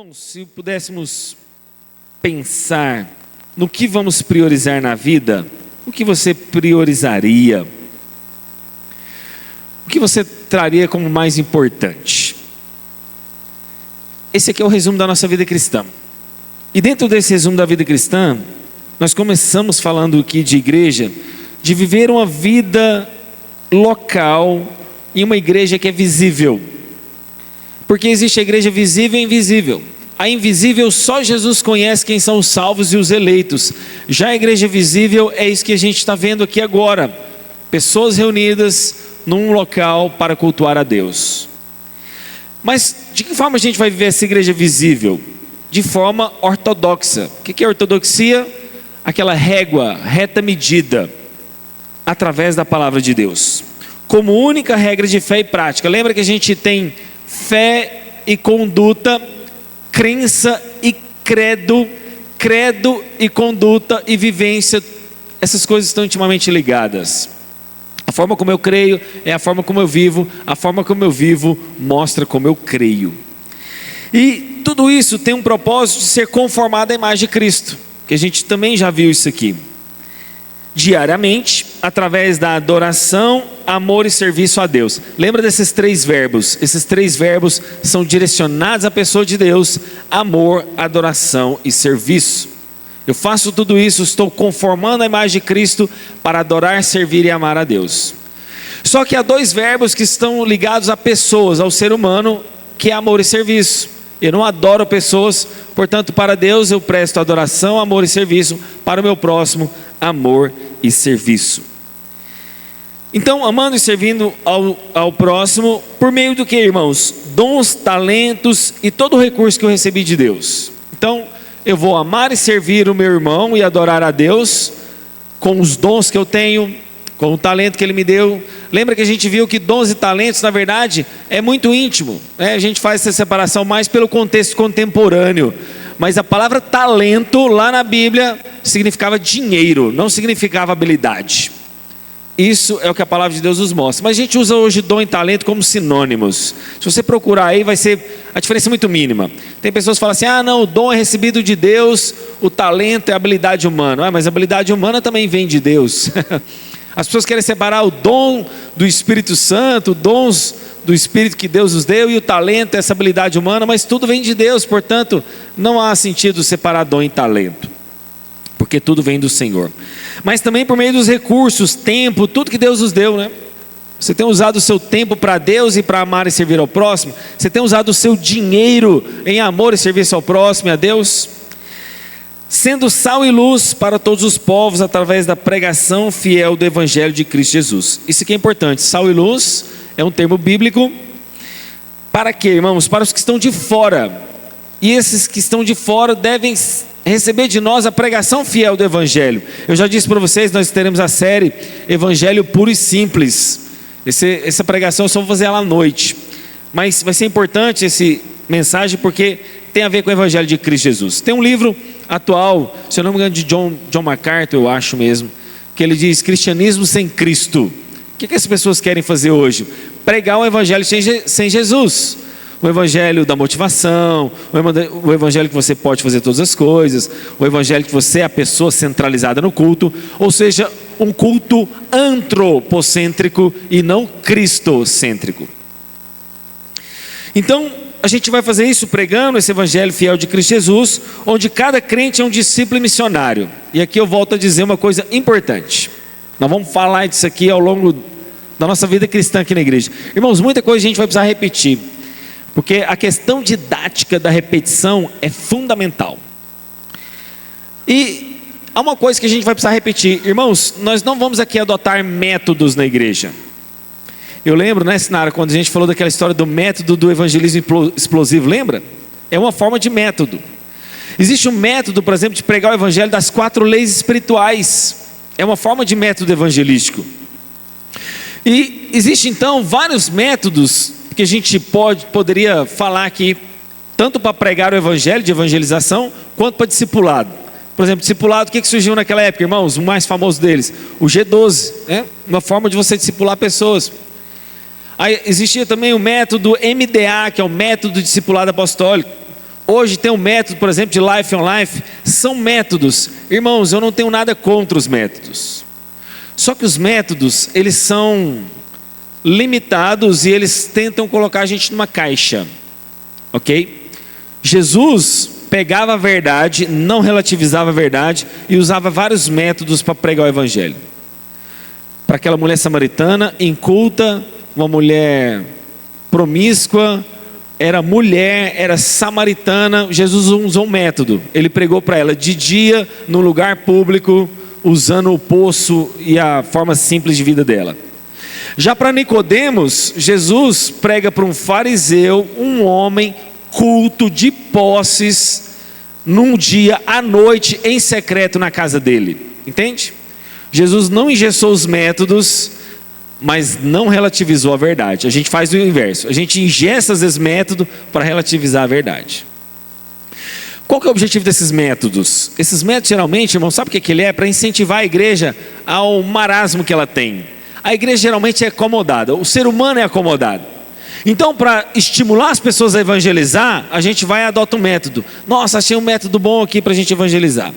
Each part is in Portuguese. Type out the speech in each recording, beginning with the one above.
Irmãos, se pudéssemos pensar no que vamos priorizar na vida, o que você priorizaria? O que você traria como mais importante? Esse aqui é o resumo da nossa vida cristã. E dentro desse resumo da vida cristã, nós começamos falando aqui de igreja, de viver uma vida local em uma igreja que é visível. Porque existe a igreja visível e invisível. A invisível, só Jesus conhece quem são os salvos e os eleitos. Já a igreja visível é isso que a gente está vendo aqui agora. Pessoas reunidas num local para cultuar a Deus. Mas de que forma a gente vai viver essa igreja visível? De forma ortodoxa. O que é ortodoxia? Aquela régua, reta medida, através da palavra de Deus. Como única regra de fé e prática. Lembra que a gente tem fé e conduta, crença e credo, credo e conduta e vivência. Essas coisas estão intimamente ligadas. A forma como eu creio é a forma como eu vivo. A forma como eu vivo mostra como eu creio. E tudo isso tem um propósito de ser conformado à imagem de Cristo, que a gente também já viu isso aqui. Diariamente, através da adoração, amor e serviço a Deus. Lembra desses três verbos? Esses três verbos são direcionados à pessoa de Deus: amor, adoração e serviço. Eu faço tudo isso, estou conformando a imagem de Cristo para adorar, servir e amar a Deus. Só que há dois verbos que estão ligados a pessoas, ao ser humano, que é amor e serviço. Eu não adoro pessoas, portanto para Deus eu presto adoração, amor e serviço. Para o meu próximo, amor e serviço. Então, amando e servindo ao próximo, por meio do que, irmãos? Dons, talentos e todo o recurso que eu recebi de Deus. Então, eu vou amar e servir o meu irmão e adorar a Deus com os dons que eu tenho, com o talento que Ele me deu. Lembra que a gente viu que dons e talentos, na verdade, é muito íntimo, né? A gente faz essa separação mais pelo contexto contemporâneo. Mas a palavra talento, lá na Bíblia, significava dinheiro, não significava habilidade. Isso é o que a palavra de Deus nos mostra. Mas a gente usa hoje dom e talento como sinônimos. Se você procurar aí, vai ser a diferença muito mínima. Tem pessoas que falam assim: ah não, o dom é recebido de Deus, o talento é habilidade humana. Ah, mas a habilidade humana também vem de Deus. As pessoas querem separar o dom do Espírito Santo, dons do Espírito que Deus nos deu, e o talento, essa habilidade humana, mas tudo vem de Deus. Portanto, não há sentido separar dom e talento, porque tudo vem do Senhor. Mas também por meio dos recursos, tempo, tudo que Deus nos deu, né? Você tem usado o seu tempo para Deus e para amar e servir ao próximo? Você tem usado o seu dinheiro em amor e serviço ao próximo e a Deus? Sendo sal e luz para todos os povos, através da pregação fiel do Evangelho de Cristo Jesus. Isso aqui é importante. Sal e luz é um termo bíblico. Para quê, irmãos? Para os que estão de fora. E esses que estão de fora devem receber de nós a pregação fiel do Evangelho. Eu já disse para vocês, nós teremos a série Evangelho Puro e Simples. Essa pregação eu só vou fazer ela à noite. Mas vai ser importante essa mensagem porque tem a ver com o Evangelho de Cristo Jesus. Tem um livro atual, se eu não me engano, de John MacArthur, eu acho mesmo, que ele diz: Cristianismo sem Cristo. O que as pessoas querem fazer hoje? Pregar o Evangelho sem Jesus. O Evangelho da motivação, o Evangelho que você pode fazer todas as coisas, o Evangelho que você é a pessoa centralizada no culto, ou seja, um culto antropocêntrico e não cristocêntrico. Então, a gente vai fazer isso pregando esse Evangelho fiel de Cristo Jesus, onde cada crente é um discípulo missionário. E aqui eu volto a dizer uma coisa importante. Nós vamos falar disso aqui ao longo da nossa vida cristã aqui na igreja. Irmãos, muita coisa a gente vai precisar repetir, porque a questão didática da repetição é fundamental. E há uma coisa que a gente vai precisar repetir. Irmãos, nós não vamos aqui adotar métodos na igreja. Eu lembro, né, Sinara, quando a gente falou daquela história do método do evangelismo explosivo, lembra? É uma forma de método. Existe um método, por exemplo, de pregar o evangelho das 4 leis espirituais. É uma forma de método evangelístico. E existe então vários métodos que a gente poderia falar aqui, tanto para pregar o evangelho de evangelização, quanto para discipulado. Por exemplo, discipulado, o que surgiu naquela época, irmãos? O mais famoso deles, o G12, né? Uma forma de você discipular pessoas. Aí existia também o método MDA, que é o método de discipulado apostólico, Hoje tem um método, por exemplo, de Life on Life. São métodos. Irmãos, eu não tenho nada contra os métodos. Só que os métodos, eles são limitados e eles tentam colocar a gente numa caixa. Ok? Jesus pegava a verdade, não relativizava a verdade e usava vários métodos para pregar o evangelho. Para aquela mulher samaritana, inculta, uma mulher promíscua, era mulher, era samaritana, Jesus usou um método. Ele pregou para ela de dia, num lugar público, usando o poço e a forma simples de vida dela. Já para Nicodemos, Jesus prega para um fariseu, um homem culto de posses, num dia à noite, em secreto na casa dele. Entende? Jesus não engessou os métodos, mas não relativizou a verdade. A gente faz o inverso. A gente ingessa às vezes método para relativizar a verdade. Qual que é o objetivo desses métodos? Esses métodos geralmente, irmão, sabe o que ele é? Para incentivar a igreja ao marasmo que ela tem. A igreja geralmente é acomodada. O ser humano é acomodado. Então, para estimular as pessoas a evangelizar, a gente vai e adota um método. Nossa, achei um método bom aqui para a gente evangelizar.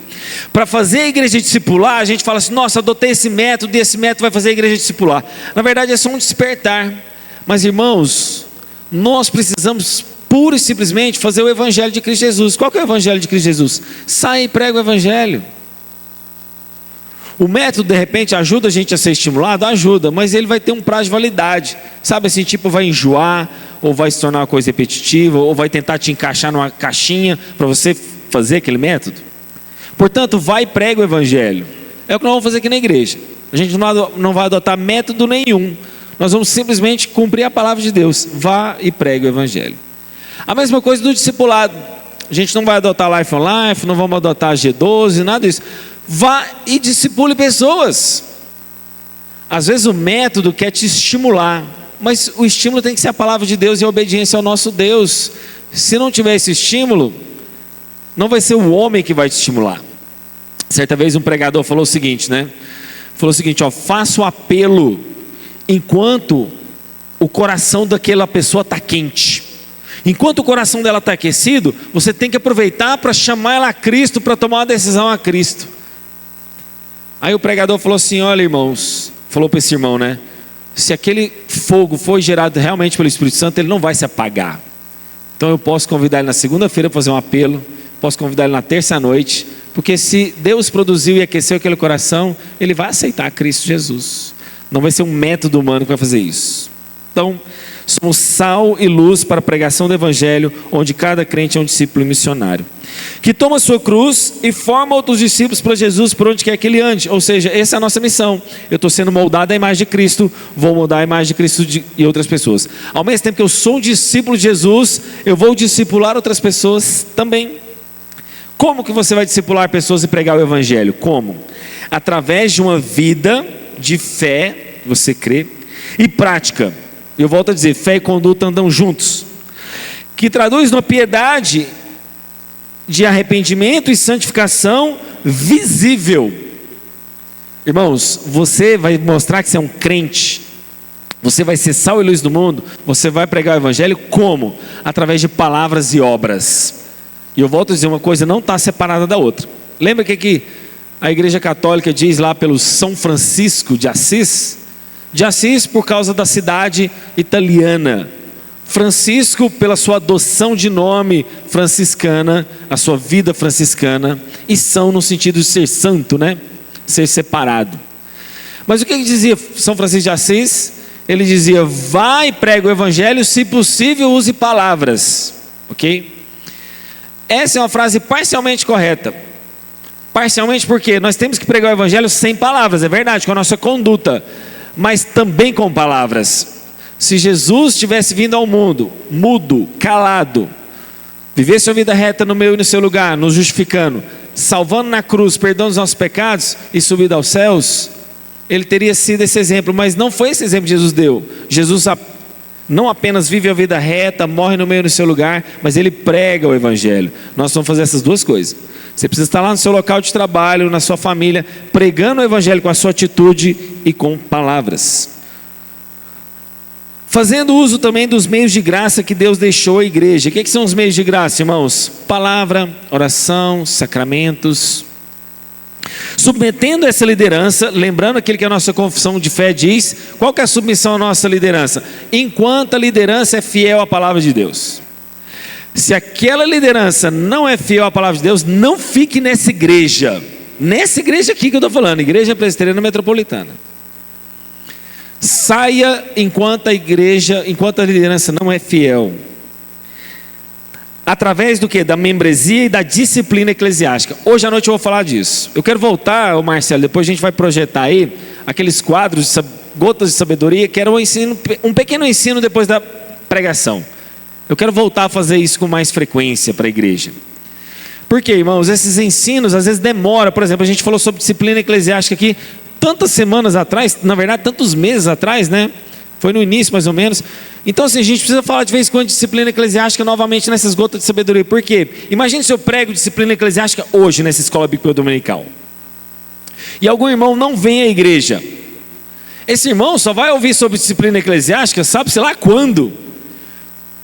Para fazer a igreja discipular, a gente fala assim, nossa, adotei esse método e esse método vai fazer a igreja discipular. Na verdade é só um despertar. Mas irmãos, nós precisamos pura e simplesmente fazer o evangelho de Cristo Jesus. Qual que é o evangelho de Cristo Jesus? Sai e prega o evangelho. O método de repente ajuda a gente a ser estimulado? Ajuda, mas ele vai ter um prazo de validade. Sabe assim, tipo vai enjoar, ou vai se tornar uma coisa repetitiva, ou vai tentar te encaixar numa caixinha para você fazer aquele método. Portanto, vai e prega o evangelho. É o que nós vamos fazer aqui na igreja. A gente não vai adotar método nenhum. Nós vamos simplesmente cumprir a palavra de Deus. Vá e pregue o evangelho. A mesma coisa do discipulado. A gente não vai adotar Life on Life, não vamos adotar G12, nada disso. Vá e discipule pessoas. Às vezes o método quer te estimular, mas o estímulo tem que ser a palavra de Deus e a obediência ao nosso Deus. Se não tiver esse estímulo, não vai ser o homem que vai te estimular. Certa vez um pregador falou o seguinte, ó, faça o apelo enquanto o coração daquela pessoa está quente. Enquanto o coração dela está aquecido, você tem que aproveitar para chamar ela a Cristo, para tomar uma decisão a Cristo. Aí o pregador falou assim, olha irmãos, falou para esse irmão, se aquele fogo foi gerado realmente pelo Espírito Santo, ele não vai se apagar. Então eu posso convidar ele na segunda-feira para fazer um apelo, posso convidar ele na terça-noite, porque se Deus produziu e aqueceu aquele coração, ele vai aceitar Cristo Jesus. Não vai ser um método humano que vai fazer isso. Então, somos sal e luz para a pregação do evangelho, onde cada crente é um discípulo missionário, que toma sua cruz e forma outros discípulos para Jesus por onde quer que ele ande. Ou seja, essa é a nossa missão. Eu estou sendo moldado à imagem de Cristo, vou moldar a imagem de Cristo e outras pessoas. Ao mesmo tempo que eu sou um discípulo de Jesus, eu vou discipular outras pessoas também. Como que você vai discipular pessoas e pregar o evangelho? Como? Através de uma vida de fé, você crê, e prática. Eu volto a dizer, fé e conduta andam juntos, que traduz numa piedade de arrependimento e santificação visível. Irmãos, você vai mostrar que você é um crente, você vai ser sal e luz do mundo, você vai pregar o evangelho como? Através de palavras e obras. E eu volto a dizer uma coisa, não está separada da outra. Lembra que a igreja católica diz lá pelo São Francisco de Assis? De Assis por causa da cidade italiana, Francisco pela sua adoção de nome franciscana, a sua vida franciscana, e São no sentido de ser santo, ser separado. Mas o que dizia São Francisco de Assis? Ele dizia, vá e prega o evangelho, se possível use palavras, ok? Essa é uma frase parcialmente correta. Parcialmente porque nós temos que pregar o evangelho sem palavras, é verdade, com a nossa conduta, mas também com palavras. Se Jesus tivesse vindo ao mundo, mudo, calado, vivesse sua vida reta no meu e no seu lugar, nos justificando, salvando na cruz, perdoando os nossos pecados e subido aos céus, ele teria sido esse exemplo, mas não foi esse exemplo que Jesus deu. Jesus não apenas vive a vida reta, morre no meio e no seu lugar, mas ele prega o evangelho. Nós vamos fazer essas duas coisas. Você precisa estar lá no seu local de trabalho, na sua família, pregando o evangelho com a sua atitude e com palavras. Fazendo uso também dos meios de graça que Deus deixou à igreja. O que são os meios de graça, irmãos? Palavra, oração, sacramentos. Submetendo essa liderança, lembrando aquilo que a nossa confissão de fé diz, qual que é a submissão à nossa liderança? Enquanto a liderança é fiel à palavra de Deus. Se aquela liderança não é fiel à palavra de Deus, não fique nessa igreja. Nessa igreja aqui que eu estou falando, Igreja Presbiteriana Metropolitana. Saia enquanto a liderança não é fiel. Através do que? Da membresia e da disciplina eclesiástica. Hoje à noite eu vou falar disso. Eu quero voltar, Marcelo, depois a gente vai projetar aí aqueles quadros, gotas de sabedoria, que era um pequeno ensino depois da pregação. Eu quero voltar a fazer isso com mais frequência para a igreja. Por quê, irmãos? Esses ensinos às vezes demoram. Por exemplo, a gente falou sobre disciplina eclesiástica aqui tantas semanas atrás, na verdade tantos meses atrás, né? Foi no início mais ou menos. Então assim, a gente precisa falar de vez em quando de disciplina eclesiástica novamente nessas gotas de sabedoria. Por quê? Imagine se eu prego disciplina eclesiástica hoje nessa escola bíblica dominical. E algum irmão não vem à igreja. Esse irmão só vai ouvir sobre disciplina eclesiástica, sabe-se lá quando.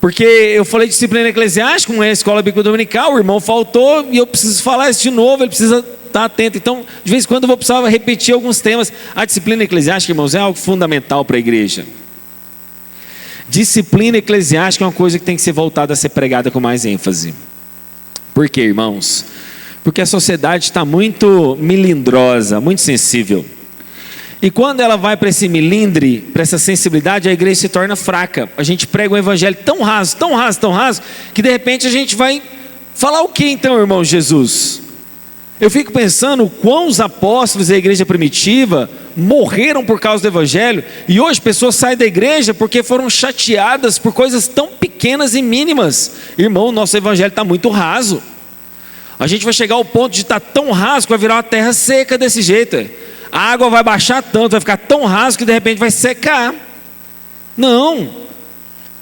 Porque eu falei de disciplina eclesiástica, uma escola bíblica dominical, o irmão faltou e eu preciso falar isso de novo, ele precisa estar atento. Então, de vez em quando eu vou precisar repetir alguns temas. A disciplina eclesiástica, irmãos, é algo fundamental para a igreja. Disciplina eclesiástica é uma coisa que tem que ser voltada a ser pregada com mais ênfase. Por quê, irmãos? Porque a sociedade está muito melindrosa, muito sensível. E quando ela vai para esse melindre, para essa sensibilidade, a igreja se torna fraca. A gente prega um evangelho tão raso, tão raso, tão raso, que de repente a gente vai falar o que então, irmão Jesus? Eu fico pensando quão os apóstolos da igreja primitiva morreram por causa do evangelho, e hoje pessoas saem da igreja porque foram chateadas por coisas tão pequenas e mínimas. Irmão, o nosso evangelho está muito raso. A gente vai chegar ao ponto de estar tão raso que vai virar uma terra seca desse jeito. A água vai baixar tanto, vai ficar tão raso que de repente vai secar. Não.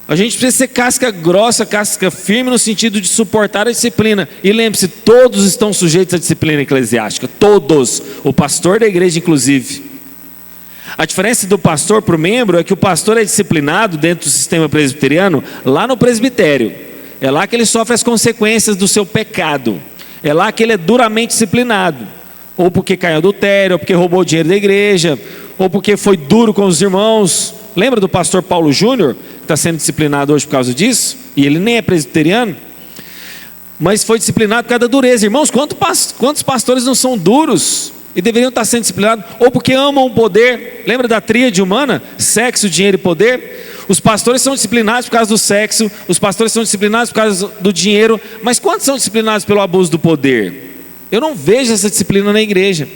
A gente precisa ser casca grossa, casca firme no sentido de suportar a disciplina. E lembre-se, todos estão sujeitos à disciplina eclesiástica. Todos. O pastor da igreja inclusive. A diferença do pastor para o membro é que o pastor é disciplinado dentro do sistema presbiteriano lá no presbitério. É lá que ele sofre as consequências do seu pecado. É lá que ele é duramente disciplinado. Ou porque caiu adultério, ou porque roubou o dinheiro da igreja, ou porque foi duro com os irmãos. Lembra do pastor Paulo Júnior, que está sendo disciplinado hoje por causa disso? E ele nem é presbiteriano, mas foi disciplinado por causa da dureza. Irmãos, quantos pastores não são duros e deveriam estar sendo disciplinados? Ou porque amam o poder. Lembra da tríade humana? Sexo, dinheiro e poder. Os pastores são disciplinados por causa do sexo, os pastores são disciplinados por causa do dinheiro, mas quantos são disciplinados pelo abuso do poder? Eu não vejo essa disciplina na igreja,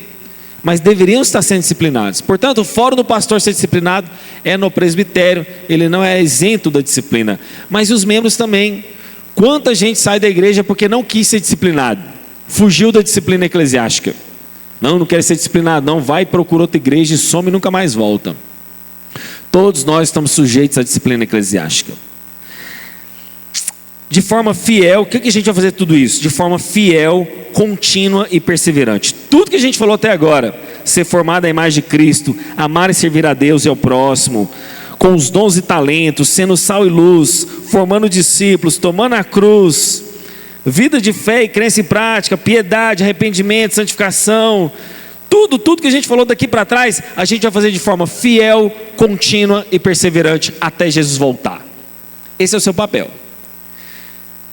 mas deveriam estar sendo disciplinados. Portanto, o fórum do pastor ser disciplinado é no presbitério, ele não é isento da disciplina. Mas os membros também. Quanta gente sai da igreja porque não quis ser disciplinado, fugiu da disciplina eclesiástica. Não quer ser disciplinado, não, vai, procura outra igreja e some e nunca mais volta. Todos nós estamos sujeitos à disciplina eclesiástica. De forma fiel, o que a gente vai fazer tudo isso? De forma fiel, contínua e perseverante. Tudo que a gente falou até agora, ser formado à imagem de Cristo, amar e servir a Deus e ao próximo, com os dons e talentos, sendo sal e luz, formando discípulos, tomando a cruz, vida de fé e crença em prática, piedade, arrependimento, santificação, tudo que a gente falou daqui para trás, a gente vai fazer de forma fiel, contínua e perseverante até Jesus voltar. Esse é o seu papel.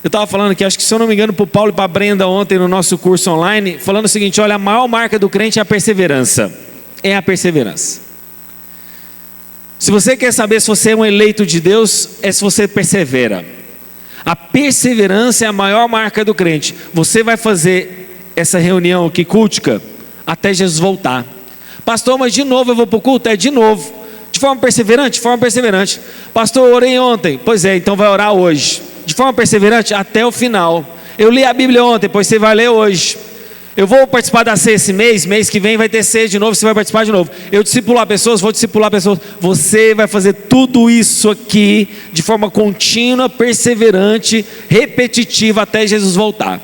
Eu estava falando aqui, acho que se eu não me engano, para o Paulo e para a Brenda ontem no nosso curso online, falando o seguinte: olha, a maior marca do crente é a perseverança. É a perseverança. Se você quer saber se você é um eleito de Deus, é se você persevera. A perseverança é a maior marca do crente. Você vai fazer essa reunião aqui cultica até Jesus voltar. Pastor, mas de novo eu vou para o culto? É de novo. De forma perseverante? De forma perseverante. Pastor, eu orei ontem. Pois é, então vai orar hoje. De forma perseverante até o final. Eu li a Bíblia ontem, pois você vai ler hoje. Eu vou participar da ceia esse mês que vem vai ter ceia de novo, você vai participar de novo. Eu discipular pessoas, vou discipular pessoas. Você vai fazer tudo isso aqui de forma contínua, perseverante, repetitiva até Jesus voltar.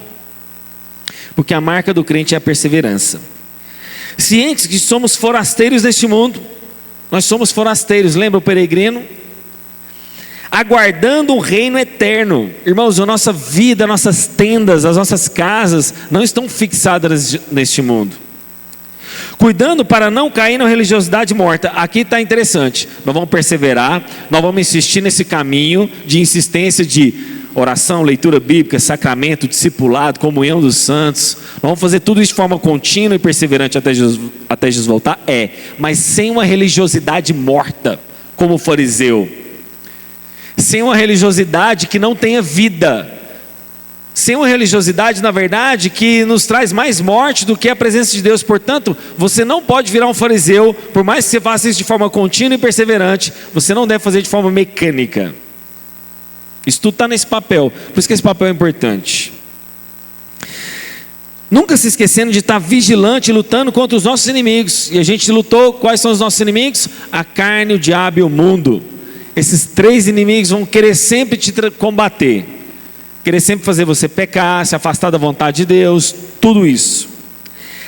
Porque a marca do crente é a perseverança. Cientes que somos forasteiros deste mundo. Nós somos forasteiros, lembra o peregrino? aguardando um reino eterno. Irmãos, a nossa vida, nossas tendas, as nossas casas não estão fixadas neste mundo. Cuidando para não cair na religiosidade morta. Aqui está interessante. Nós vamos perseverar, nós vamos insistir nesse caminho de insistência de oração, leitura bíblica, sacramento, discipulado, comunhão dos santos. Nós vamos fazer tudo isso de forma contínua e perseverante até Jesus voltar. Mas sem uma religiosidade morta, como o fariseu. Sem uma religiosidade que não tenha vida. Sem uma religiosidade, na verdade, que nos traz mais morte do que a presença de Deus. Portanto, você não pode virar um fariseu, por mais que você faça isso de forma contínua e perseverante, você não deve fazer de forma mecânica. Isso tudo está nesse papel, por isso que esse papel é importante. Nunca se esquecendo de estar vigilante, lutando contra os nossos inimigos. E a gente lutou, quais são os nossos inimigos? A carne, o diabo e o mundo. Esses três inimigos vão querer sempre te combater. Querer sempre fazer você pecar, se afastar da vontade de Deus, tudo isso.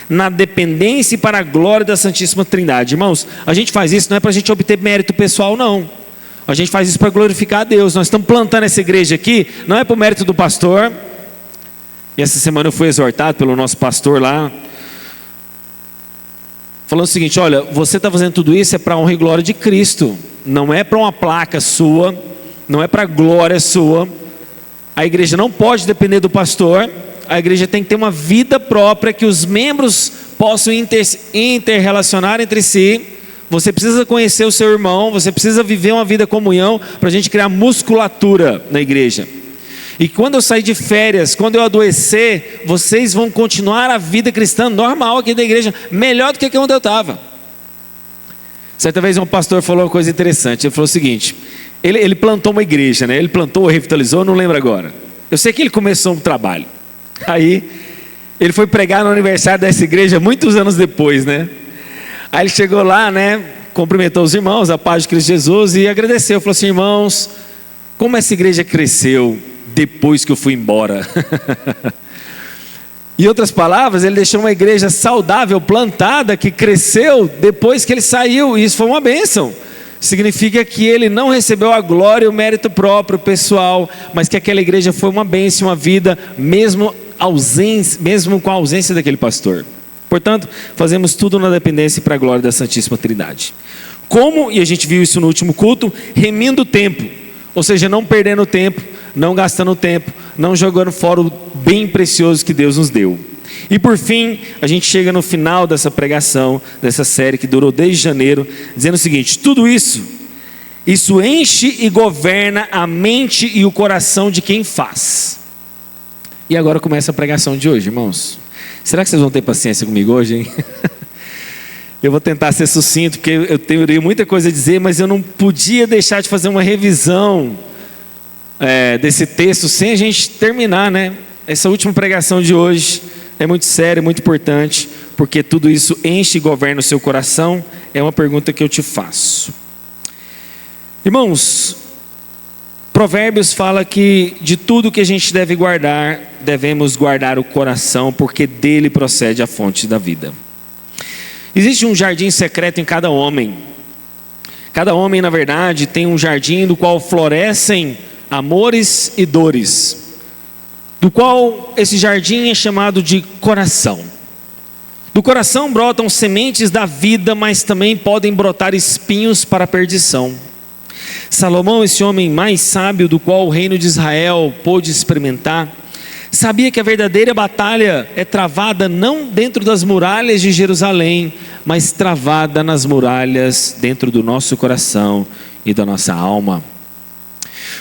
Na dependência e para a glória da Santíssima Trindade. Irmãos, a gente faz isso não é para a gente obter mérito pessoal, não. A gente faz isso para glorificar a Deus. Nós estamos plantando essa igreja aqui, não é para o mérito do pastor. E essa semana eu fui exortado pelo nosso pastor lá, falando o seguinte: olha, você está fazendo tudo isso é para a honra e glória de Cristo. Não é para uma placa sua, não é para a glória sua. A igreja não pode depender do pastor. A igreja tem que ter uma vida própria, que os membros possam interrelacionar entre si. Você precisa conhecer o seu irmão, você precisa viver uma vida comunhão, para a gente criar musculatura na igreja. E quando eu sair de férias, quando eu adoecer, vocês vão continuar a vida cristã normal aqui da igreja, melhor do que onde eu estava. Certa vez um pastor falou uma coisa interessante. Ele falou o seguinte: ele plantou uma igreja, né? Ele plantou ou revitalizou, não lembro agora. Eu sei que ele começou um trabalho. Aí ele foi pregar no aniversário dessa igreja muitos anos depois, né? Aí ele chegou lá, né? Cumprimentou os irmãos, a paz de Cristo Jesus, e agradeceu. Falou assim: irmãos, como essa igreja cresceu depois que eu fui embora. Em outras palavras, ele deixou uma igreja saudável, plantada, que cresceu depois que ele saiu. E isso foi uma bênção. Significa que ele não recebeu a glória e o mérito próprio, pessoal, mas que aquela igreja foi uma bênção, uma vida, mesmo com a ausência daquele pastor. Portanto, fazemos tudo na dependência para a glória da Santíssima Trindade. Como, e a gente viu isso no último culto, remindo o tempo. Ou seja, não perdendo tempo, não gastando tempo, não jogando fora o bem precioso que Deus nos deu. E por fim, a gente chega no final dessa pregação, dessa série que durou desde janeiro, dizendo o seguinte: tudo isso enche e governa a mente e o coração de quem faz. E agora começa a pregação de hoje, irmãos. Será que vocês vão ter paciência comigo hoje, hein? Eu vou tentar ser sucinto, porque eu tenho muita coisa a dizer, mas eu não podia deixar de fazer uma revisão desse texto sem a gente terminar, né? Essa última pregação de hoje é muito séria, muito importante, porque tudo isso enche e governa o seu coração. É uma pergunta que eu te faço. Irmãos, Provérbios fala que de tudo que a gente deve guardar, devemos guardar o coração, porque dele procede a fonte da vida. Existe um jardim secreto em cada homem. Cada homem, na verdade, tem um jardim do qual florescem amores e dores, do qual esse jardim é chamado de coração. Do coração brotam sementes da vida, mas também podem brotar espinhos para a perdição. Salomão, esse homem mais sábio do qual o reino de Israel pôde experimentar, sabia que a verdadeira batalha é travada não dentro das muralhas de Jerusalém, mas travada nas muralhas dentro do nosso coração e da nossa alma.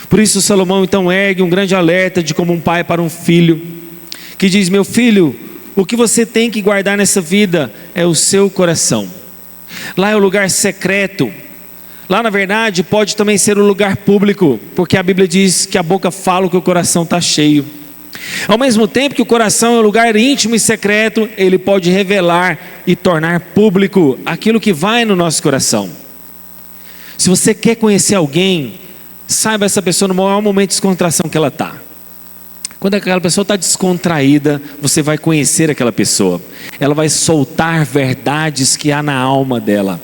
Por isso Salomão então ergue um grande alerta de como um pai para um filho, que diz: meu filho, o que você tem que guardar nessa vida é o seu coração. Lá é o lugar secreto. Lá, na verdade, pode também ser o lugar público, porque a Bíblia diz que a boca fala o que o coração está cheio. Ao mesmo tempo que o coração é um lugar íntimo e secreto, ele pode revelar e tornar público aquilo que vai no nosso coração. Se você quer conhecer alguém, saiba essa pessoa no maior momento de descontração que ela está. Quando aquela pessoa está descontraída, você vai conhecer aquela pessoa. Ela vai soltar verdades que há na alma dela.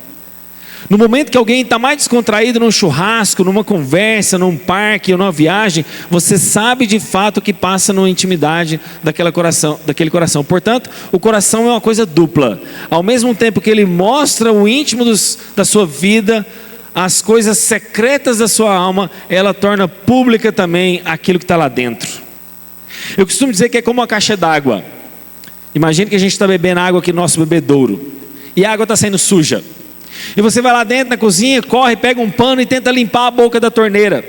No momento que alguém está mais descontraído num churrasco, numa conversa, num parque ou numa viagem, você sabe de fato o que passa na intimidade daquele coração. Portanto, o coração é uma coisa dupla. Ao mesmo tempo que ele mostra o íntimo da sua vida, as coisas secretas da sua alma, ela torna pública também aquilo que está lá dentro. Eu costumo dizer que é como uma caixa d'água. Imagine que a gente está bebendo água aqui no nosso bebedouro, e a água está saindo suja. E você vai lá dentro na cozinha, corre, pega um pano e tenta limpar a boca da torneira.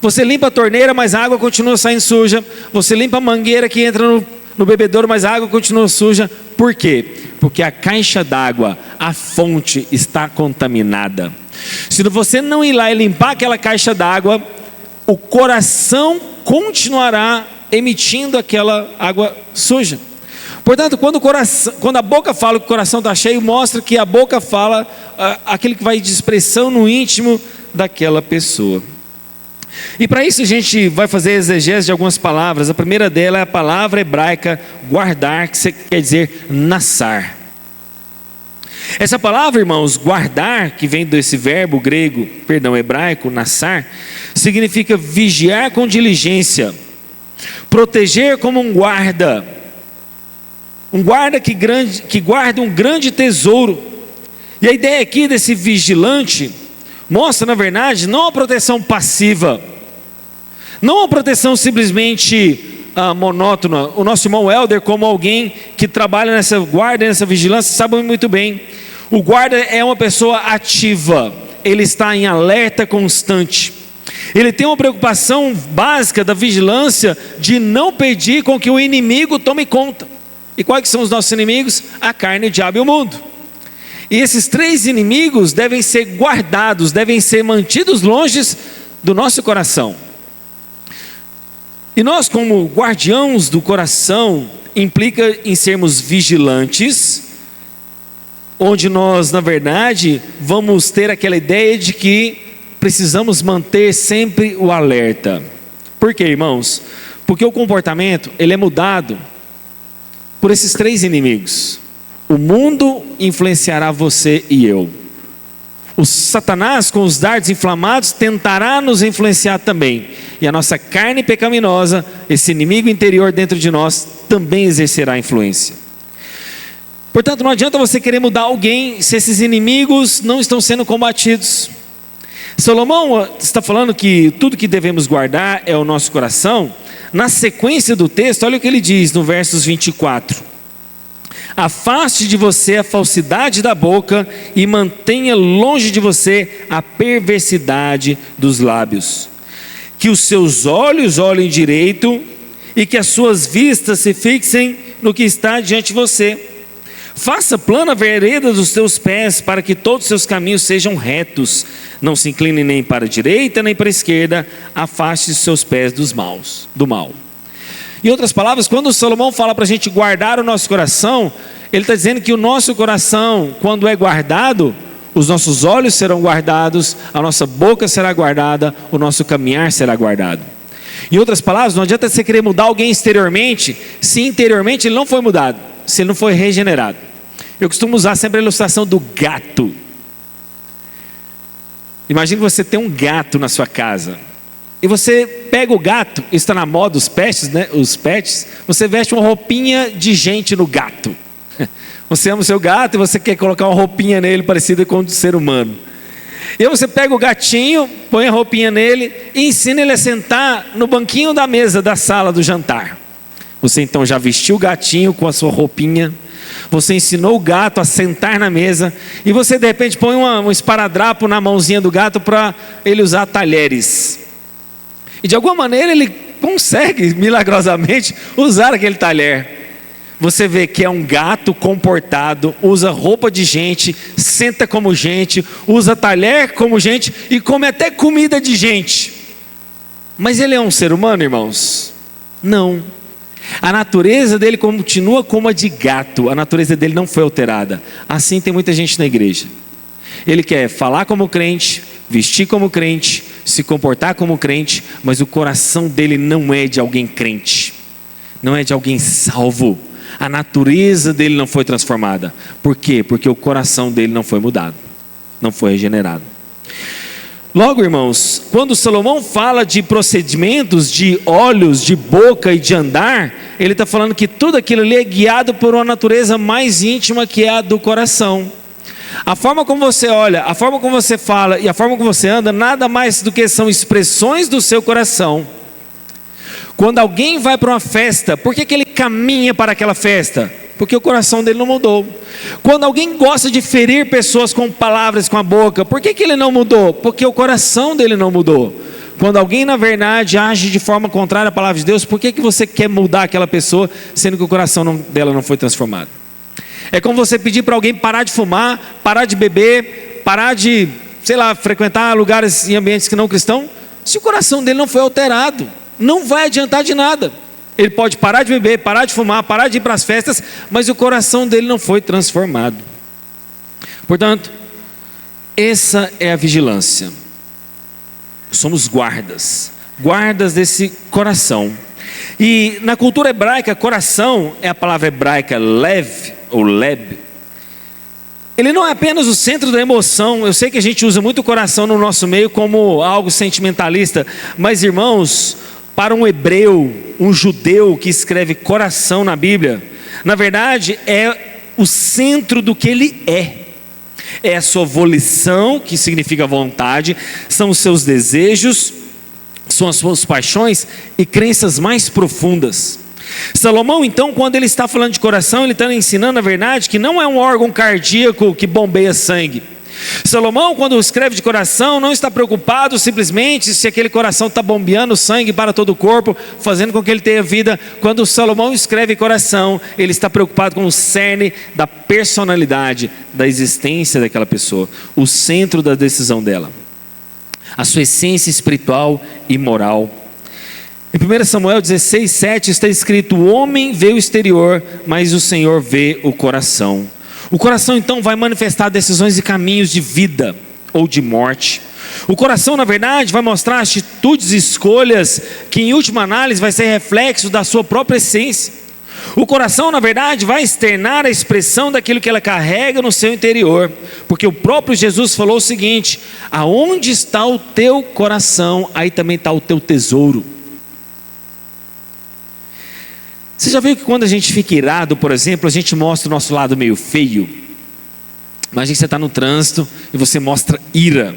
Você limpa a torneira, mas a água continua saindo suja. Você limpa a mangueira que entra no bebedouro, mas a água continua suja. Por quê? Porque a caixa d'água, a fonte, está contaminada. Se você não ir lá e limpar aquela caixa d'água, o coração continuará emitindo aquela água suja. Portanto, quando a boca fala que o coração está cheio, mostra que a boca fala aquilo que vai de expressão no íntimo daquela pessoa. E para isso a gente vai fazer exegese de algumas palavras. A primeira dela é a palavra hebraica guardar, que quer dizer nassar. Essa palavra, irmãos, guardar, que vem desse verbo hebraico, nassar, significa vigiar com diligência, proteger como um guarda que guarda um grande tesouro. E a ideia aqui desse vigilante mostra, na verdade, não a proteção passiva, não a proteção simplesmente monótona. O nosso irmão Helder, como alguém que trabalha nessa guarda, nessa vigilância, sabe muito bem. O guarda é uma pessoa ativa, ele está em alerta constante. Ele tem uma preocupação básica da vigilância de não pedir com que o inimigo tome conta. E quais são os nossos inimigos? A carne, o diabo e o mundo. E esses três inimigos devem ser guardados, devem ser mantidos longe do nosso coração. E nós, como guardiãos do coração, implica em sermos vigilantes, onde nós, na verdade, vamos ter aquela ideia de que precisamos manter sempre o alerta. Por quê, irmãos? Porque o comportamento, ele é mudado por esses três inimigos. O mundo influenciará você e eu. O Satanás, com os dardos inflamados, tentará nos influenciar também. E a nossa carne pecaminosa, esse inimigo interior dentro de nós, também exercerá influência. Portanto, não adianta você querer mudar alguém se esses inimigos não estão sendo combatidos. Salomão está falando que tudo que devemos guardar é o nosso coração. Na sequência do texto, olha o que ele diz no versos 24: afaste de você a falsidade da boca e mantenha longe de você a perversidade dos lábios. Que os seus olhos olhem direito e que as suas vistas se fixem no que está diante de você. Faça plana a vereda dos teus pés, para que todos os seus caminhos sejam retos. Não se incline nem para a direita nem para a esquerda. Afaste os seus pés do mal. Em outras palavras, quando Salomão fala para a gente guardar o nosso coração, ele está dizendo que o nosso coração, quando é guardado, os nossos olhos serão guardados, a nossa boca será guardada, o nosso caminhar será guardado. Em outras palavras, não adianta você querer mudar alguém exteriormente, se interiormente ele não foi mudado, se ele não foi regenerado. Eu costumo usar sempre a ilustração do gato. Imagine que você tem um gato na sua casa, e você pega o gato, está na moda os pets, né? Os pets, você veste uma roupinha de gente no gato. Você ama o seu gato e você quer colocar uma roupinha nele parecida com o do ser humano. E aí você pega o gatinho, põe a roupinha nele e ensina ele a sentar no banquinho da mesa da sala do jantar. Você então já vestiu o gatinho com a sua roupinha, você ensinou o gato a sentar na mesa, e você de repente põe um esparadrapo na mãozinha do gato para ele usar talheres. E de alguma maneira ele consegue milagrosamente usar aquele talher. Você vê que é um gato comportado, usa roupa de gente, senta como gente, usa talher como gente e come até comida de gente. Mas ele é um ser humano, irmãos? Não. A natureza dele continua como a de gato, a natureza dele não foi alterada. Assim tem muita gente na igreja. Ele quer falar como crente, vestir como crente, se comportar como crente, mas o coração dele não é de alguém crente, não é de alguém salvo. A natureza dele não foi transformada. Por quê? Porque o coração dele não foi mudado. não foi regenerado. Logo, irmãos, quando Salomão fala de procedimentos, de olhos, de boca e de andar, ele está falando que tudo aquilo ali é guiado por uma natureza mais íntima, que é a do coração. A forma como você olha, a forma como você fala e a forma como você anda, nada mais do que são expressões do seu coração. Quando alguém vai para uma festa, por que ele caminha para aquela festa? Porque o coração dele não mudou. Quando alguém gosta de ferir pessoas com palavras, com a boca, por que ele não mudou? Porque o coração dele não mudou. Quando alguém na verdade age de forma contrária à palavra de Deus, por que você quer mudar aquela pessoa, sendo que o coração dela não foi transformado? É como você pedir para alguém parar de fumar, parar de beber, parar de, frequentar lugares e ambientes que não cristão. Se o coração dele não foi alterado, não vai adiantar de nada. Ele pode parar de beber, parar de fumar, parar de ir para as festas, mas o coração dele não foi transformado. Portanto, essa é a vigilância. Somos guardas desse coração. E na cultura hebraica, coração é a palavra hebraica lev, ou leb. Ele não é apenas o centro da emoção. Eu sei que a gente usa muito o coração no nosso meio como algo sentimentalista, mas irmãos, para um hebreu, um judeu que escreve coração na Bíblia, na verdade é o centro do que ele é a sua volição, que significa vontade, são os seus desejos, são as suas paixões e crenças mais profundas. Salomão, então, quando ele está falando de coração, ele está ensinando a verdade que não é um órgão cardíaco que bombeia sangue. Salomão, quando escreve de coração, não está preocupado simplesmente se aquele coração está bombeando sangue para todo o corpo, fazendo com que ele tenha vida. Quando Salomão escreve coração, ele está preocupado com o cerne da personalidade, da existência daquela pessoa, o centro da decisão dela, a sua essência espiritual e moral. Em 1 Samuel 16:7 está escrito: o homem vê o exterior, mas o Senhor vê o coração. O coração então vai manifestar decisões e caminhos de vida ou de morte. O coração, na verdade, vai mostrar atitudes e escolhas que em última análise vai ser reflexo da sua própria essência. O coração, na verdade, vai externar a expressão daquilo que ela carrega no seu interior, porque o próprio Jesus falou o seguinte: aonde está o teu coração, aí também está o teu tesouro. Você já viu que quando a gente fica irado, por exemplo, a gente mostra o nosso lado meio feio? Imagina que você está no trânsito e você mostra ira.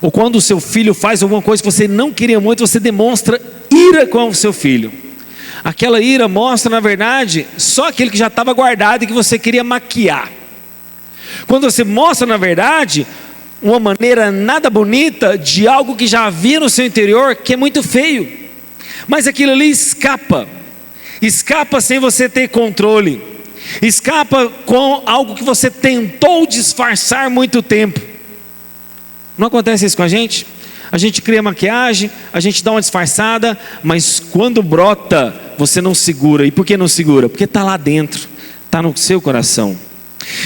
Ou quando o seu filho faz alguma coisa que você não queria muito, você demonstra ira com o seu filho. Aquela ira mostra, na verdade, só aquilo que já estava guardado e que você queria maquiar. Quando você mostra, na verdade, uma maneira nada bonita de algo que já havia no seu interior, que é muito feio, mas aquilo ali escapa sem você ter controle, escapa com algo que você tentou disfarçar muito tempo. Não acontece isso com a gente? A gente cria maquiagem, a gente dá uma disfarçada, mas quando brota, você não segura. E por que não segura? Porque está lá dentro, está no seu coração.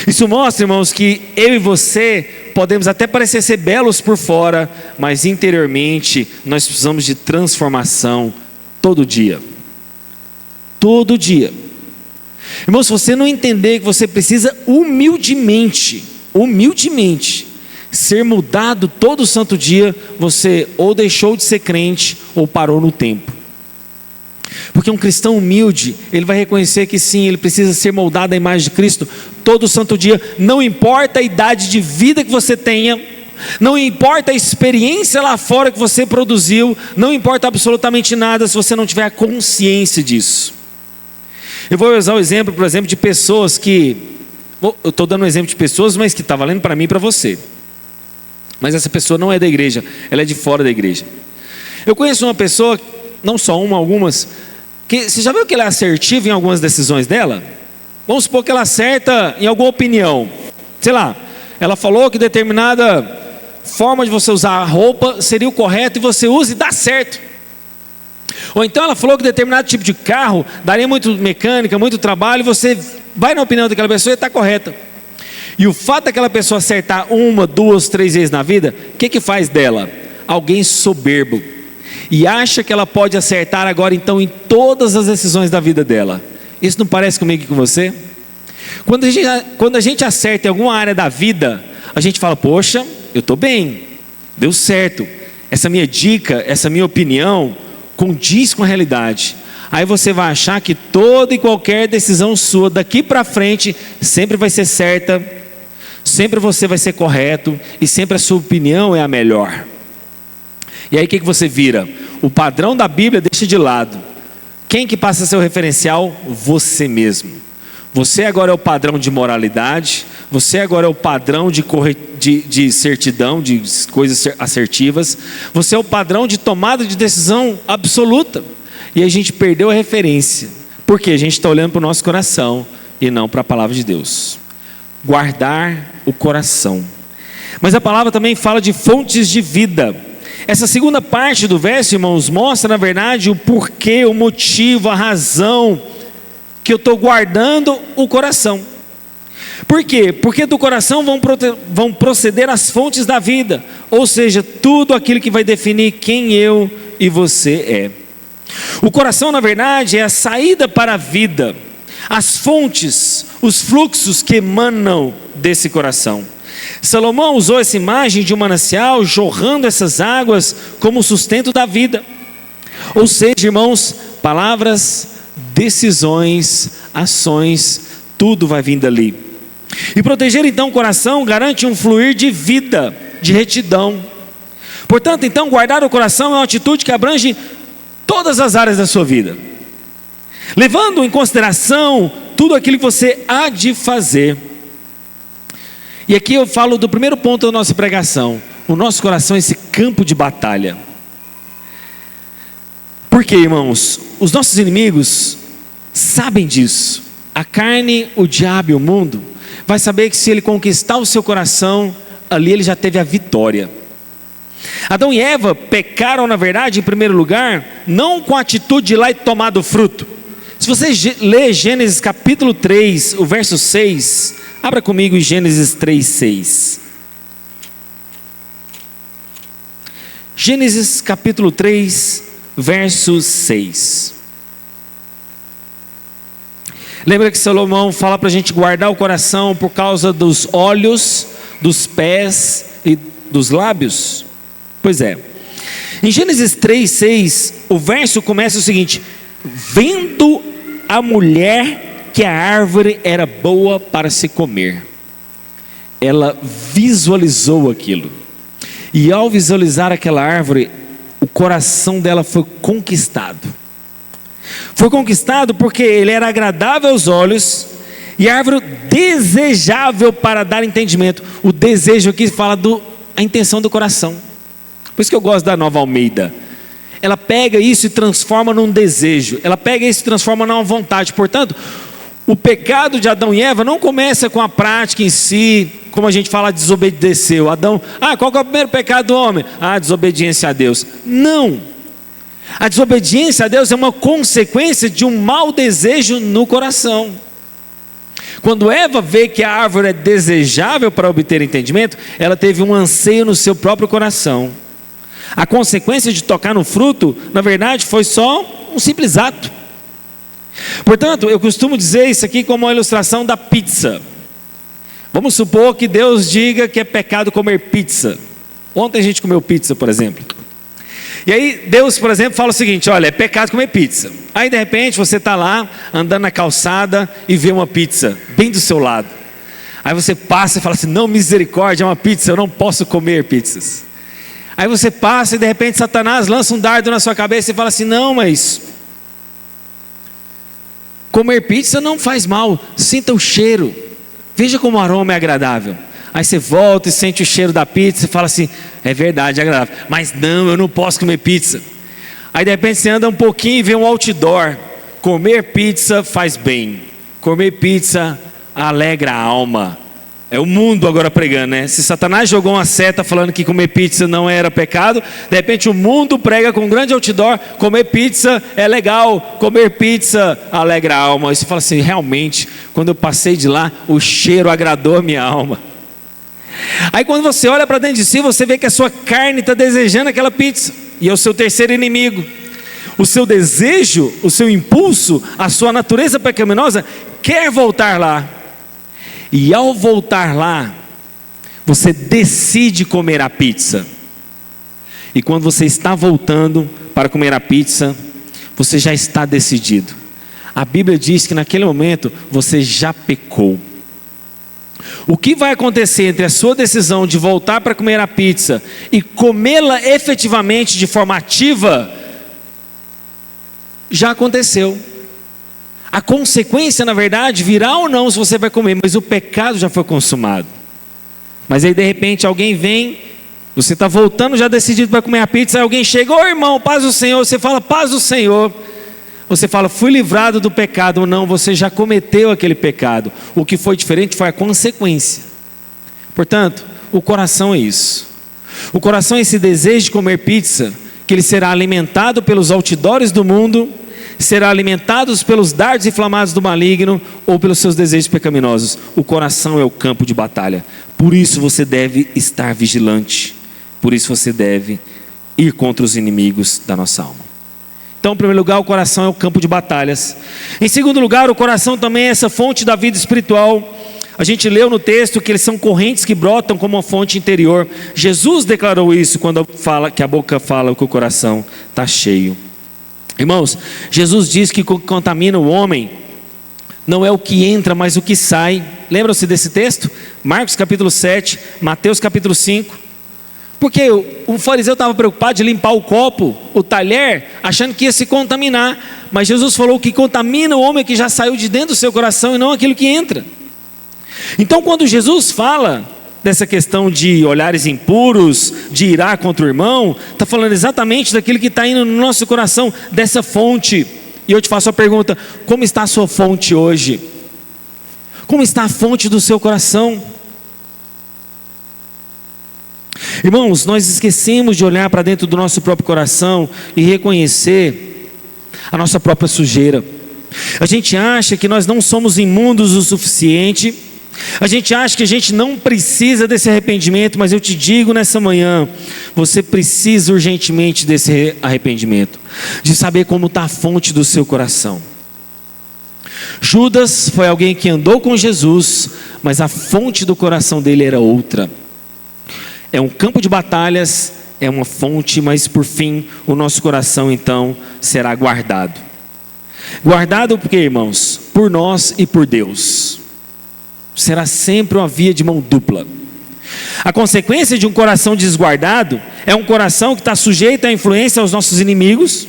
Isso mostra, irmãos, que eu e você podemos até parecer ser belos por fora, mas interiormente nós precisamos de transformação todo dia. Todo dia. Irmão, se você não entender que você precisa humildemente ser mudado todo santo dia, você ou deixou de ser crente ou parou no tempo. Porque um cristão humilde, ele vai reconhecer que sim, ele precisa ser moldado à imagem de Cristo todo santo dia. Não importa a idade de vida que você tenha, não importa a experiência lá fora que você produziu, não importa absolutamente nada se você não tiver a consciência disso. Eu vou usar o exemplo, por exemplo, de pessoas que... Eu estou dando um exemplo de pessoas, mas que está valendo para mim e para você. Mas essa pessoa não é da igreja, ela é de fora da igreja. Eu conheço uma pessoa, não só uma, algumas, que você já viu que ela é assertiva em algumas decisões dela? Vamos supor que ela acerta em alguma opinião. Sei lá, ela falou que determinada forma de você usar a roupa seria o correto e você usa e dá certo. Ou então ela falou que determinado tipo de carro daria muito mecânica, muito trabalho, e você vai na opinião daquela pessoa e está correta. E o fato daquela pessoa acertar 1, 2, 3 vezes na vida, o que faz dela? Alguém soberbo. E acha que ela pode acertar agora então em todas as decisões da vida dela. Isso não parece comigo e com você? Quando a gente acerta em alguma área da vida, a gente fala, poxa, eu estou bem, deu certo, essa minha dica, essa minha opinião condiz com a realidade. Aí você vai achar que toda e qualquer decisão sua daqui para frente sempre vai ser certa, sempre você vai ser correto e sempre a sua opinião é a melhor. E aí o que você vira? O padrão da Bíblia deixa de lado. Quem que passa a ser o referencial? Você mesmo. Você agora é o padrão de moralidade, você agora é o padrão de certidão, de coisas assertivas, você é o padrão de tomada de decisão absoluta. E a gente perdeu a referência, porque a gente está olhando para o nosso coração e não para a palavra de Deus. Guardar o coração. Mas a palavra também fala de fontes de vida. Essa segunda parte do verso, irmãos, mostra na verdade o porquê, o motivo, a razão que eu estou guardando o coração. Por quê? Porque do coração vão proceder as fontes da vida, ou seja, tudo aquilo que vai definir quem eu e você é. O coração, na verdade, é a saída para a vida, as fontes, os fluxos que emanam desse coração. Salomão usou essa imagem de um manancial jorrando essas águas como sustento da vida. Ou seja, irmãos, palavras, decisões, ações, tudo vai vir dali. E proteger então o coração garante um fluir de vida, de retidão. Portanto, então, guardar o coração é uma atitude que abrange todas as áreas da sua vida, levando em consideração tudo aquilo que você há de fazer. E aqui eu falo do primeiro ponto da nossa pregação. O nosso coração é esse campo de batalha. Por quê, irmãos? Os nossos inimigos sabem disso. A carne, o diabo e o mundo vai saber que se ele conquistar o seu coração, ali ele já teve a vitória. Adão e Eva pecaram, na verdade, em primeiro lugar, não com a atitude de ir lá e tomar do fruto. Se você ler Gênesis capítulo 3, o verso 6, abra comigo em Gênesis 3, 6. Gênesis capítulo 3, verso 6. Lembra que Salomão fala para a gente guardar o coração por causa dos olhos, dos pés e dos lábios? Pois é. Em Gênesis 3, 6, o verso começa o seguinte: vendo a mulher que a árvore era boa para se comer, ela visualizou aquilo. E ao visualizar aquela árvore, o coração dela foi conquistado. Foi conquistado porque ele era agradável aos olhos e a árvore desejável para dar entendimento. O desejo aqui fala a intenção do coração. Por isso que eu gosto da Nova Almeida. Ela pega isso e transforma num desejo. Ela pega isso e transforma numa vontade. Portanto, o pecado de Adão e Eva não começa com a prática em si, como a gente fala, desobedeceu. Adão, qual que é o primeiro pecado do homem? Desobediência a Deus. Não. A desobediência a Deus é uma consequência de um mau desejo no coração. Quando Eva vê que a árvore é desejável para obter entendimento, ela teve um anseio no seu próprio coração. A consequência de tocar no fruto, na verdade, foi só um simples ato. Portanto, eu costumo dizer isso aqui como uma ilustração da pizza. Vamos supor que Deus diga que é pecado comer pizza. Ontem a gente comeu pizza, por exemplo. E aí Deus, por exemplo, fala o seguinte: olha, é pecado comer pizza. Aí de repente você está lá, andando na calçada e vê uma pizza bem do seu lado. Aí você passa e fala assim: não, misericórdia, é uma pizza, eu não posso comer pizzas. Aí você passa e de repente Satanás lança um dardo na sua cabeça e fala assim: não, mas comer pizza não faz mal, sinta o cheiro, veja como o aroma é agradável. Aí você volta e sente o cheiro da pizza e fala assim: é verdade, é agradável, mas não, eu não posso comer pizza. Aí de repente você anda um pouquinho e vê um outdoor: comer pizza faz bem, comer pizza alegra a alma. É o mundo agora pregando, né? Se Satanás jogou uma seta falando que comer pizza não era pecado, de repente o mundo prega com um grande outdoor: comer pizza é legal, comer pizza alegra a alma. Aí você fala assim: realmente, quando eu passei de lá, o cheiro agradou a minha alma. Aí quando você olha para dentro de si, você vê que a sua carne está desejando aquela pizza, e é o seu terceiro inimigo. O seu desejo, o seu impulso, a sua natureza pecaminosa quer voltar lá. E ao voltar lá, Você decide comer a pizza. E quando você está voltando para comer a pizza, você já está decidido. A Bíblia diz que naquele momento você já pecou. O que vai acontecer entre a sua decisão de voltar para comer a pizza e comê-la efetivamente de forma ativa, já aconteceu. A consequência, na verdade, virá ou não se você vai comer, mas o pecado já foi consumado. Mas aí de repente alguém vem, você está voltando já decidido para comer a pizza, aí alguém chega, ô irmão, paz do Senhor, você fala, paz do Senhor. Você fala, fui livrado do pecado. Ou não, você já cometeu aquele pecado. O que foi diferente foi a consequência. Portanto, o coração é isso. O coração é esse desejo de comer pizza, que ele será alimentado pelos outdoors do mundo, será alimentado pelos dardos inflamados do maligno ou pelos seus desejos pecaminosos. O coração é o campo de batalha. Por isso você deve estar vigilante. Por isso você deve ir contra os inimigos da nossa alma. Então, em primeiro lugar, o coração é o campo de batalhas. Em segundo lugar, o coração também é essa fonte da vida espiritual. A gente leu no texto que eles são correntes que brotam como uma fonte interior. Jesus declarou isso quando fala que a boca fala que o coração está cheio. Irmãos, Jesus diz que o que contamina o homem não é o que entra, mas o que sai. Lembram-se desse texto? Marcos capítulo 7, Mateus capítulo 5. Porque o fariseu estava preocupado de limpar o copo, o talher, achando que ia se contaminar. Mas Jesus falou que contamina o homem que já saiu de dentro do seu coração e não aquilo que entra. Então quando Jesus fala dessa questão de olhares impuros, de irar contra o irmão, está falando exatamente daquilo que está indo no nosso coração, dessa fonte. E eu te faço a pergunta, como está a sua fonte hoje? Como está a fonte do seu coração? Irmãos, nós esquecemos de olhar para dentro do nosso próprio coração e reconhecer a nossa própria sujeira. A gente acha que nós não somos imundos o suficiente, a gente acha que a gente não precisa desse arrependimento, mas eu te digo nessa manhã, você precisa urgentemente desse arrependimento, de saber como está a fonte do seu coração. Judas foi alguém que andou com Jesus, mas a fonte do coração dele era outra. É um campo de batalhas, é uma fonte, mas por fim, o nosso coração então será guardado. Guardado por quê, irmãos? Por nós e por Deus. Será sempre uma via de mão dupla. A consequência de um coração desguardado é um coração que está sujeito à influência aos nossos inimigos.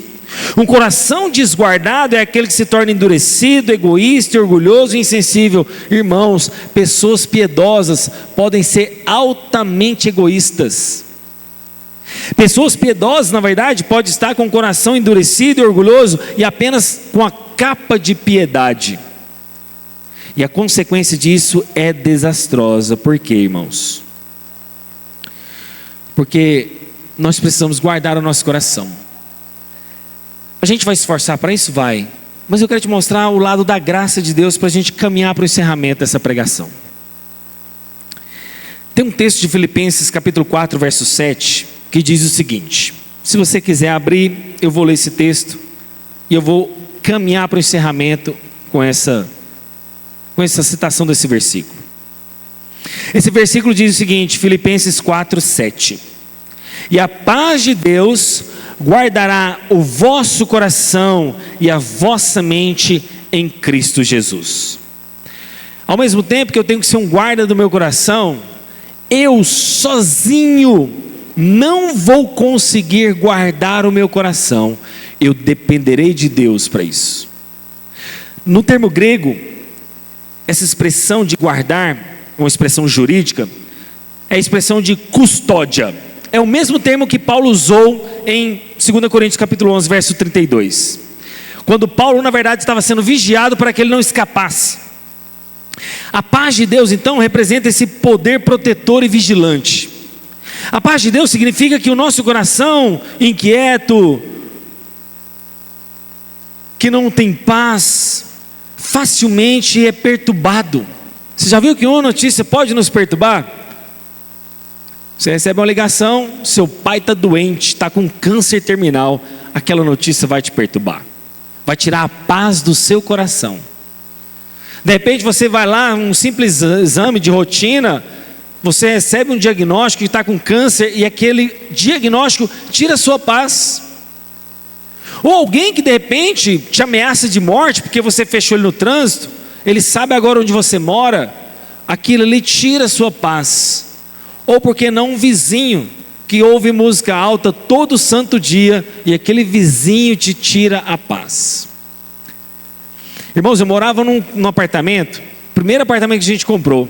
Um coração desguardado é aquele que se torna endurecido, egoísta, orgulhoso e insensível. Irmãos, pessoas piedosas podem ser altamente egoístas. Pessoas piedosas, na verdade, podem estar com o coração endurecido e orgulhoso e apenas com a capa de piedade. E a consequência disso é desastrosa. Por quê, irmãos? Porque nós precisamos guardar o nosso coração. A gente vai se esforçar para isso? Vai. Mas eu quero te mostrar o lado da graça de Deus para a gente caminhar para o encerramento dessa pregação. Tem um texto de Filipenses capítulo 4, verso 7, que diz o seguinte. Se você quiser abrir, eu vou ler esse texto e eu vou caminhar para o encerramento com essa citação desse versículo. Esse versículo diz o seguinte, Filipenses 4, 7. E a paz de Deus guardará o vosso coração e a vossa mente em Cristo Jesus. Ao mesmo tempo que eu tenho que ser um guarda do meu coração, eu sozinho não vou conseguir guardar o meu coração. Eu dependerei de Deus para isso. No termo grego, essa expressão de guardar, uma expressão jurídica, é a expressão de custódia. É o mesmo termo que Paulo usou em 2 Coríntios capítulo 11, verso 32. Quando Paulo, na verdade, estava sendo vigiado para que ele não escapasse. A paz de Deus, então, representa esse poder protetor e vigilante. A paz de Deus significa que o nosso coração inquieto, que não tem paz, facilmente é perturbado. Você já viu que uma notícia pode nos perturbar? Você recebe uma ligação, seu pai está doente, está com câncer terminal, aquela notícia vai te perturbar, vai tirar a paz do seu coração. De repente você vai lá, um simples exame de rotina, você recebe um diagnóstico que está com câncer e aquele diagnóstico tira a sua paz. Ou alguém que de repente te ameaça de morte porque você fechou ele no trânsito, ele sabe agora onde você mora, aquilo ali tira a sua paz. Ou porque não um vizinho que ouve música alta todo santo dia e aquele vizinho te tira a paz. Irmãos, eu morava num apartamento, primeiro apartamento que a gente comprou,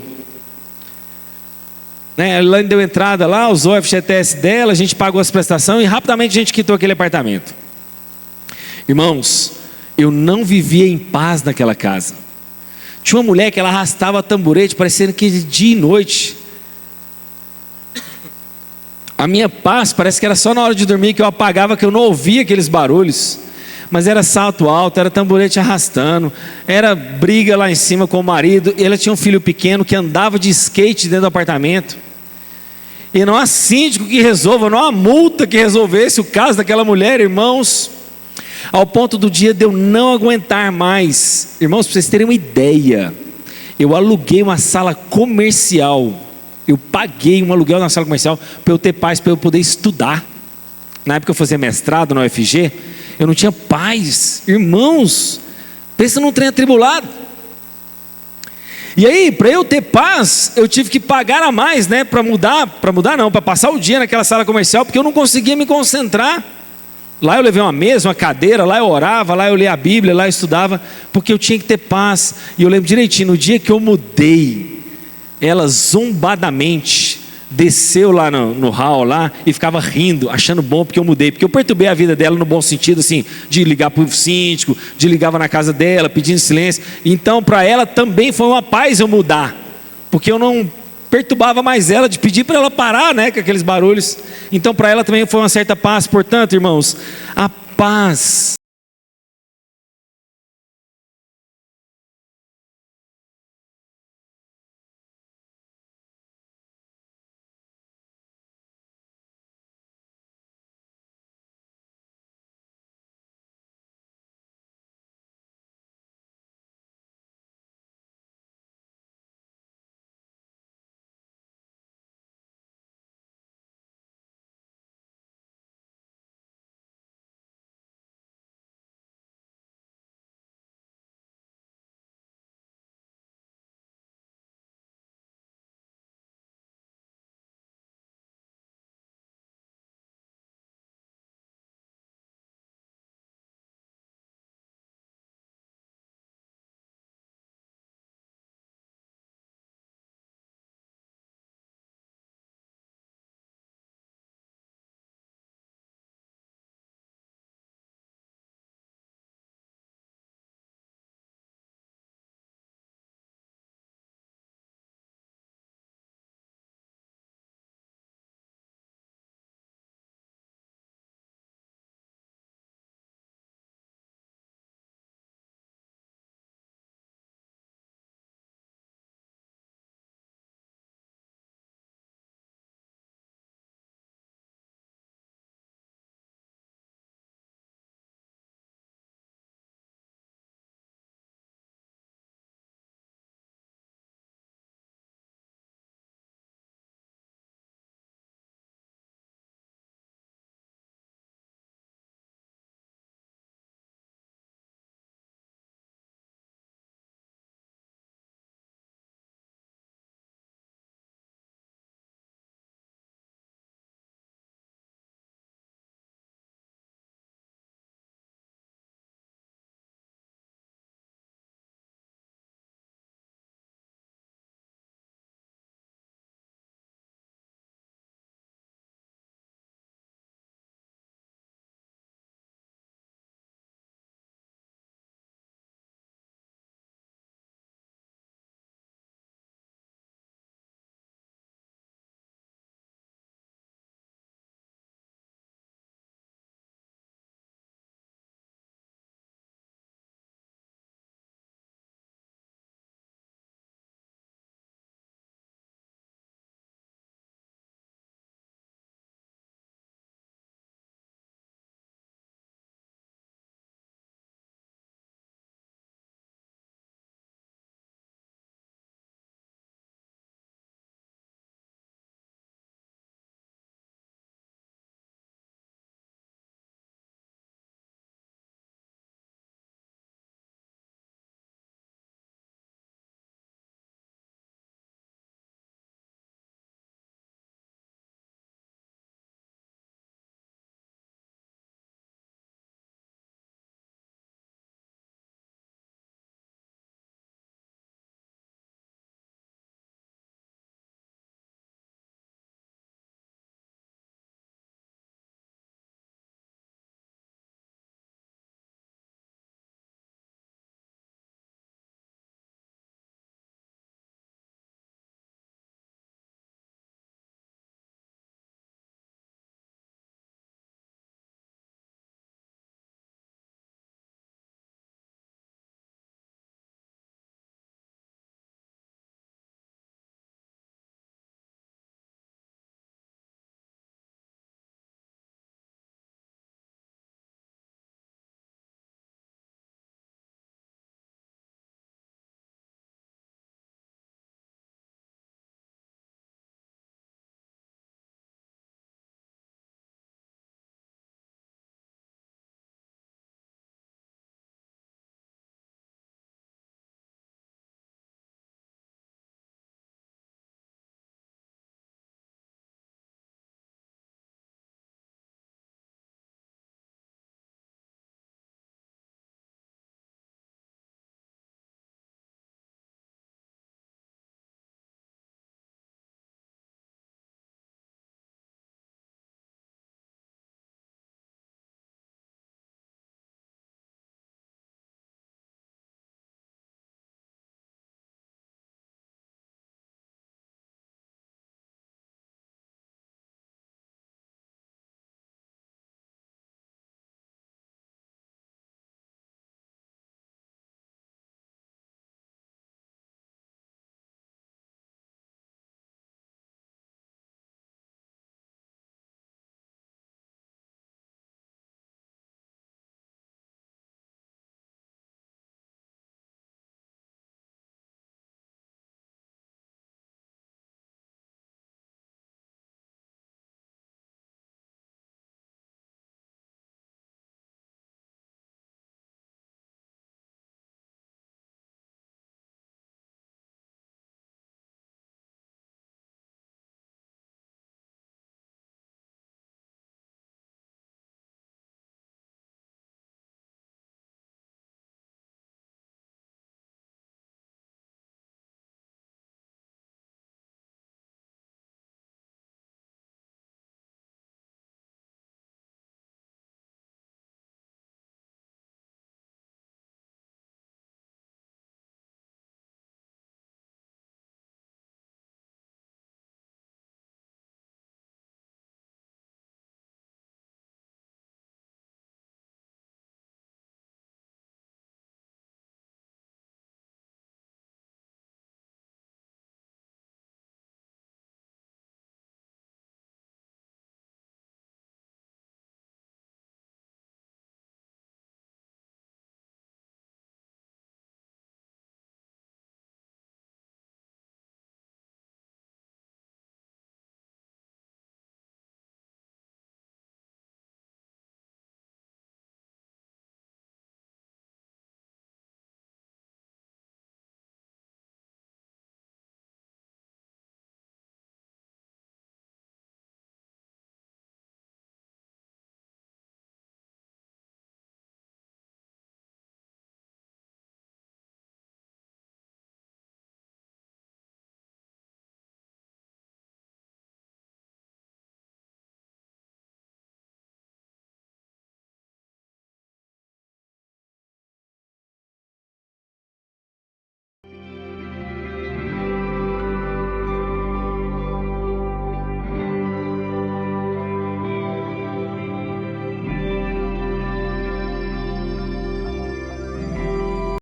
né? Ela deu entrada lá, usou o FGTS dela, a gente pagou as prestações e rapidamente a gente quitou aquele apartamento. Irmãos, eu não vivia em paz naquela casa. Tinha uma mulher que ela arrastava tamborete, parecendo que de dia e noite. A minha paz parece que era só na hora de dormir que eu apagava, que eu não ouvia aqueles barulhos. Mas era salto alto, era tamborete arrastando, era briga lá em cima com o marido. E ela tinha um filho pequeno que andava de skate dentro do apartamento. E não há síndico que resolva, não há multa que resolvesse o caso daquela mulher, irmãos. Ao ponto do dia de eu não aguentar mais. Irmãos, para vocês terem uma ideia, eu aluguei uma sala comercial. Eu paguei um aluguel na sala comercial para eu ter paz, para eu poder estudar. Na época eu fazia mestrado na UFG, eu não tinha paz. Irmãos, pensa num trem atribulado. E aí, para eu ter paz, eu tive que pagar a mais, né? Para passar o dia naquela sala comercial, porque eu não conseguia me concentrar. Lá eu levei uma mesa, uma cadeira, lá eu orava, lá eu lia a Bíblia, lá eu estudava, porque eu tinha que ter paz. E eu lembro direitinho, no dia que eu mudei, ela zombadamente desceu lá no hall lá e ficava rindo, achando bom porque eu mudei, porque eu perturbei a vida dela no bom sentido, assim, de ligar para o síndico, de ligava na casa dela, pedindo silêncio. Então para ela também foi uma paz eu mudar, porque eu não perturbava mais ela, de pedir para ela parar, né, com aqueles barulhos. Então para ela também foi uma certa paz. Portanto, irmãos, a paz